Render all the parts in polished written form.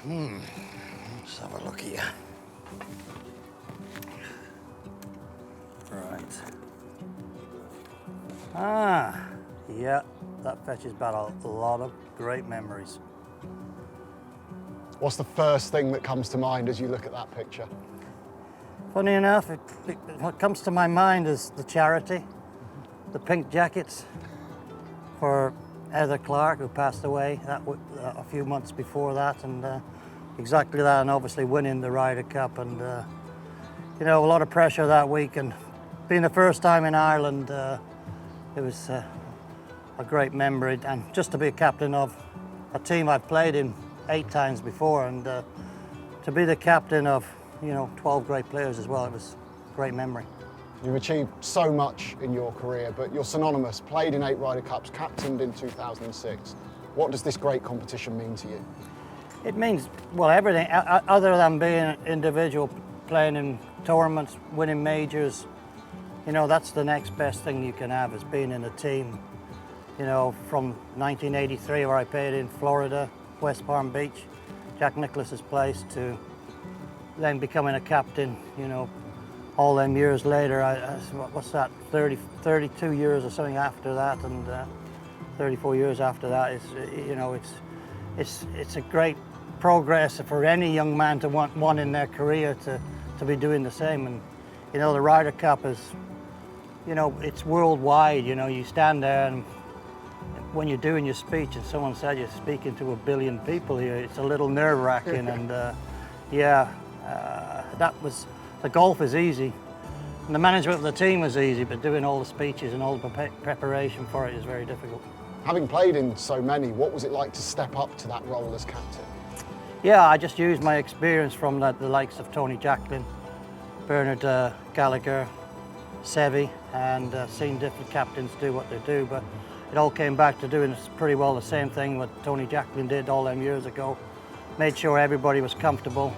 Let's have a look here. Right. Yeah, that fetches back a lot of great memories. What's the first thing that comes to mind as you look at that picture? Funny enough, what comes to my mind is the charity, the pink jackets for Heather Clark, who passed away a few months before that, and exactly that, and obviously winning the Ryder Cup, and you know, a lot of pressure that week, and being the first time in Ireland, it was a great memory, and just to be a captain of a team I've played in 8 times before, and to be the captain of, you know, 12 great players as well, it was a great memory. You've achieved so much in your career, but you're synonymous, played in 8 Ryder Cups, captained in 2006. What does this great competition mean to you? It means, well, everything, other than being an individual, playing in tournaments, winning majors. You know, that's the next best thing you can have, is being in a team. You know, from 1983, where I played in Florida, West Palm Beach, Jack Nicklaus's place, to then becoming a captain, you know, all them years later. What's that, 32 years or something after that, and 34 years after that. You know, it's a great progress for any young man to want one in their career to be doing the same. And you know, the Ryder Cup is, you know, it's worldwide. You know, you stand there, and when you're doing your speech and someone said you're speaking to 1 billion people here, it's a little nerve-wracking. And the golf is easy, and the management of the team is easy, but doing all the speeches and all the preparation for it is very difficult. Having played in so many, what was it like to step up to that role as captain? Yeah, I just used my experience from the likes of Tony Jacklin, Bernard Gallagher, Seve, and seen different captains do what they do, but it all came back to doing pretty well the same thing what Tony Jacklin did all them years ago. Made sure everybody was comfortable,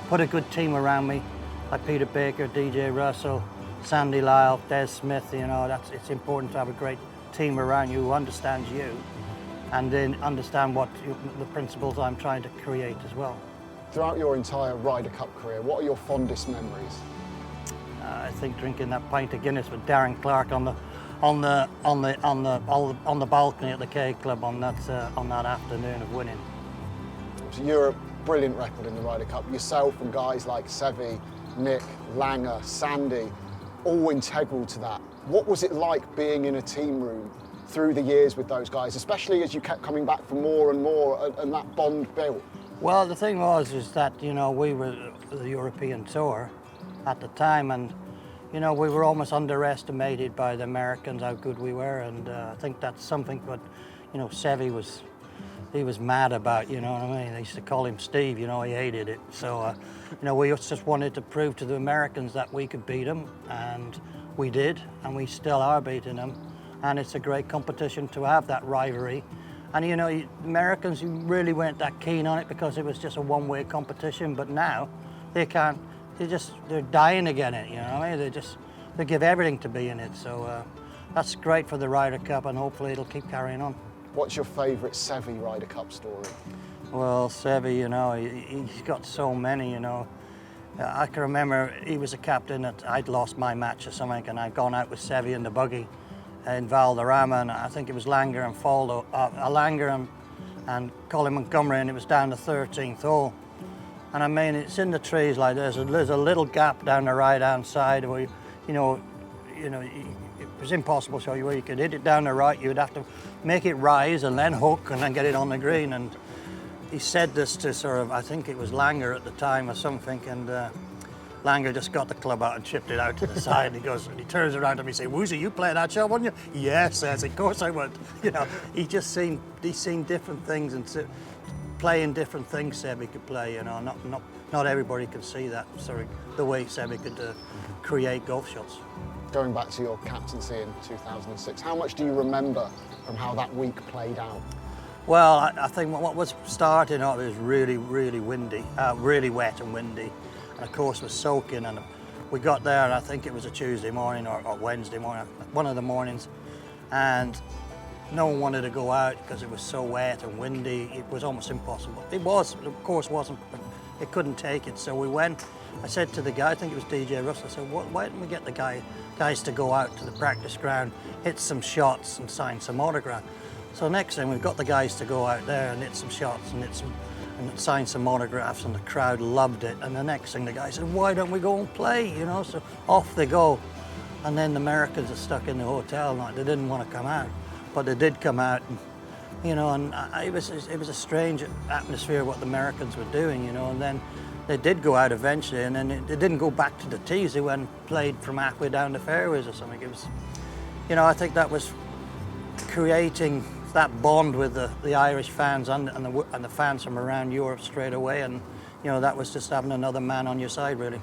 put a good team around me, like Peter Baker, DJ Russell, Sandy Lyle, Des Smith. You know, it's important to have a great team around you who understands you, and then understand the principles I'm trying to create as well. Throughout your entire Ryder Cup career, what are your fondest memories? I think drinking that pint of Guinness with Darren Clark on the balcony at the K Club on that afternoon of winning. So you're a brilliant record in the Ryder Cup. Yourself and guys like Seve, Nick, Langer, Sandy, all integral to that. What was it like being in a team room through the years with those guys, especially as you kept coming back for more and more, and that bond built? Well, the thing is that, you know, we were the European Tour at the time, and you know, we were almost underestimated by the Americans how good we were, and I think that's something that, you know, Seve was mad about, you know what I mean? They used to call him Steve, you know, he hated it. So, you know, we just wanted to prove to the Americans that we could beat them, and we did, and we still are beating them. And it's a great competition to have that rivalry. And you know, the Americans really weren't that keen on it because it was just a one-way competition, but now they can't, they're dying to get it, you know what I mean? They give everything to be in it. So that's great for the Ryder Cup, and hopefully it'll keep carrying on. What's your favourite Seve Ryder Cup story? Well, Seve, you know, he's got so many, you know. I can remember he was a captain that I'd lost my match or something, and I'd gone out with Seve in the buggy in Valderrama, and I think it was Langer and Faldo, Langer and Colin Montgomery, and it was down the 13th hole. And I mean, it's in the trees like this, and there's a little gap down the right-hand side where, you know, it was impossible to show you where you could hit it down the right. You would have to make it rise and then hook and then get it on the green. And he said this to sort of, I think it was Langer at the time or something, and Langer just got the club out and chipped it out to the side. And he turns around to me and says, "Woozy, you play that shot, wouldn't you?" "Yes," says, "of course I would." You know, he's seen different things, and playing different things Seve could play, you know. Not everybody can see that, the way Seve could create golf shots. Going back to your captaincy in 2006, how much do you remember from how that week played out? Well, I think what was starting off was really, really windy, really wet and windy. And of course was soaking, and we got there, and I think it was a Tuesday morning or Wednesday morning, one of the mornings, and no one wanted to go out because it was so wet and windy. It was almost impossible. It was, of course, wasn't. But it couldn't take it. So we went. I said to the guy, I think it was DJ Russell, I said, why don't we get the guys to go out to the practice ground, hit some shots and sign some autographs. So next thing, we've got the guys to go out there and hit some shots and sign some autographs, and the crowd loved it. And the next thing, the guy said, why don't we go and play, you know? So off they go. And then the Americans are stuck in the hotel night. They didn't want to come out, but they did come out. And, you know, and it was a strange atmosphere what the Americans were doing, you know. And then they did go out eventually, and then they didn't go back to the tees. They went and played from halfway down the fairways or something. It was, you know, I think that was creating that bond with the Irish fans and the fans from around Europe straight away. And, you know, that was just having another man on your side, really.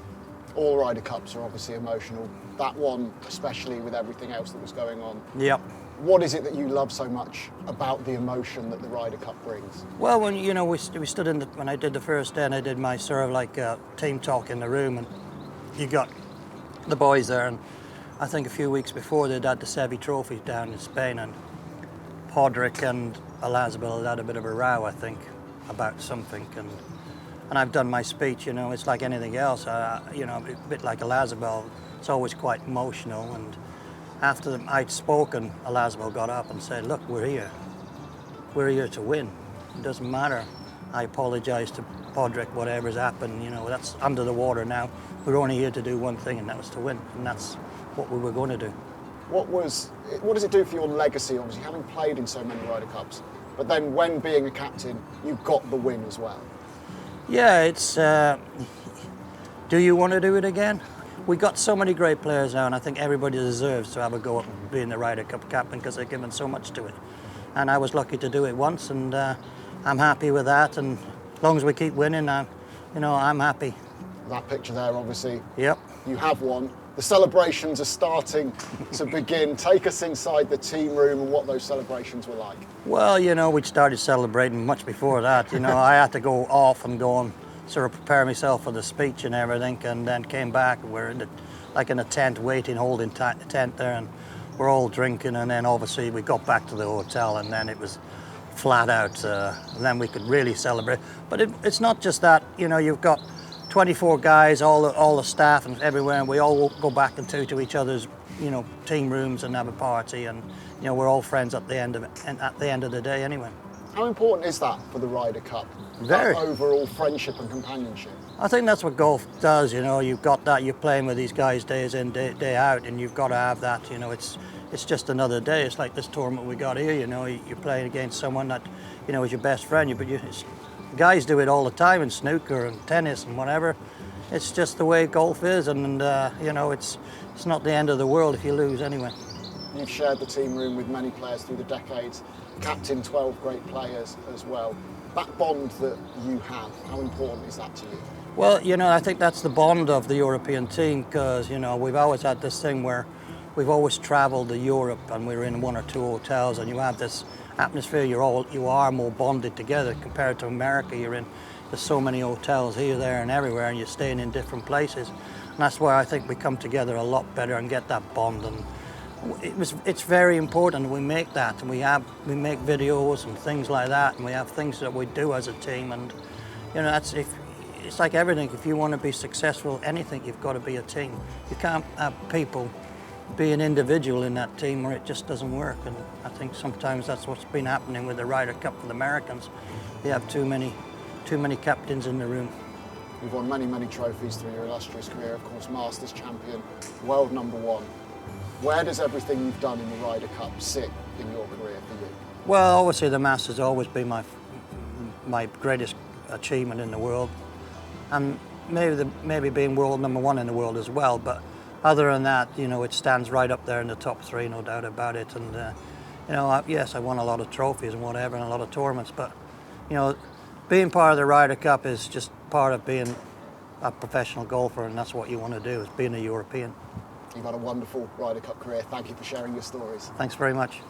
All Ryder Cups are obviously emotional. That one, especially with everything else that was going on. Yep. What is it that you love so much about the emotion that the Ryder Cup brings? Well, when, you know, we stood in when I did the first day, and I did my sort of like team talk in the room, and you got the boys there, and I think a few weeks before they'd had the Seve Trophy down in Spain, and Podrick and Elazabal had had a bit of a row, I think, about something, and I've done my speech. You know, it's like anything else. You know, a bit like Elazabal, it's always quite emotional. And after I'd spoken, Elazabal got up and said, "Look, we're here. We're here to win. It doesn't matter. I apologise to Podrick, whatever's happened. You know, that's under the water now. We're only here to do one thing, and that was to win. And that's what we were going to do." What does it do for your legacy, obviously, having played in so many Ryder Cups, but then when being a captain, you got the win as well? Yeah, it's, do you want to do it again? We got so many great players now, and I think everybody deserves to have a go at being the Ryder Cup captain because they've given so much to it. And I was lucky to do it once, and I'm happy with that. And as long as we keep winning, you know, I'm happy. That picture there, obviously. Yep. You have won. The celebrations are starting to begin. Take us inside the team room and what those celebrations were like. Well, you know, we'd started celebrating much before that. You know, I had to go off and go and sort of prepare myself for the speech and everything, and then came back. We're in a tent waiting, holding the tent there, and we're all drinking. And then obviously we got back to the hotel, and then it was flat out. And then we could really celebrate. But it's not just that. You know, you've got 24 guys, all the staff and everywhere, and we all go back to each other's, you know, team rooms and have a party, and you know, we're all friends at the end of it, and at the end of the day anyway. How important is that for the Ryder Cup? Very. That overall friendship and companionship. I think that's what golf does. You know, you've got that. You're playing with these guys days in, day out, and you've got to have that. You know, it's just another day. It's like this tournament we got here. You know, you're playing against someone that, you know, is your best friend. Guys do it all the time in snooker and tennis and whatever. It's just the way golf is, and you know, it's not the end of the world if you lose anyway. You've shared the team room with many players through the decades, captained 12 great players as well. That bond that you have, how important is that to you? Well, you know, I think that's the bond of the European team, because, you know, we've always had this thing where we've always travelled to Europe and we're in one or two hotels, and you have this atmosphere. You are more bonded together compared to America. There's so many hotels here, there, and everywhere, and you're staying in different places. And that's where I think we come together a lot better and get that bond. And it's very important we make that, and we make videos and things like that, and we have things that we do as a team. And you know, it's like everything. If you want to be successful, anything, you've got to be a team. You can't have people be an individual in that team, or it just doesn't work. And I think sometimes that's what's been happening with the Ryder Cup for the Americans. They have too many captains in the room. You've won many, many trophies through your illustrious career, of course, Masters champion, world #1. Where does everything you've done in the Ryder Cup sit in your career for you? Well, obviously the Masters has always been my greatest achievement in the world, and maybe being world #1 in the world as well. But other than that, you know, it stands right up there in the top 3, no doubt about it. And you know, yes, I won a lot of trophies and whatever, and a lot of tournaments. But you know, being part of the Ryder Cup is just part of being a professional golfer, and that's what you want to do, is being a European. You've had a wonderful Ryder Cup career. Thank you for sharing your stories. Thanks very much.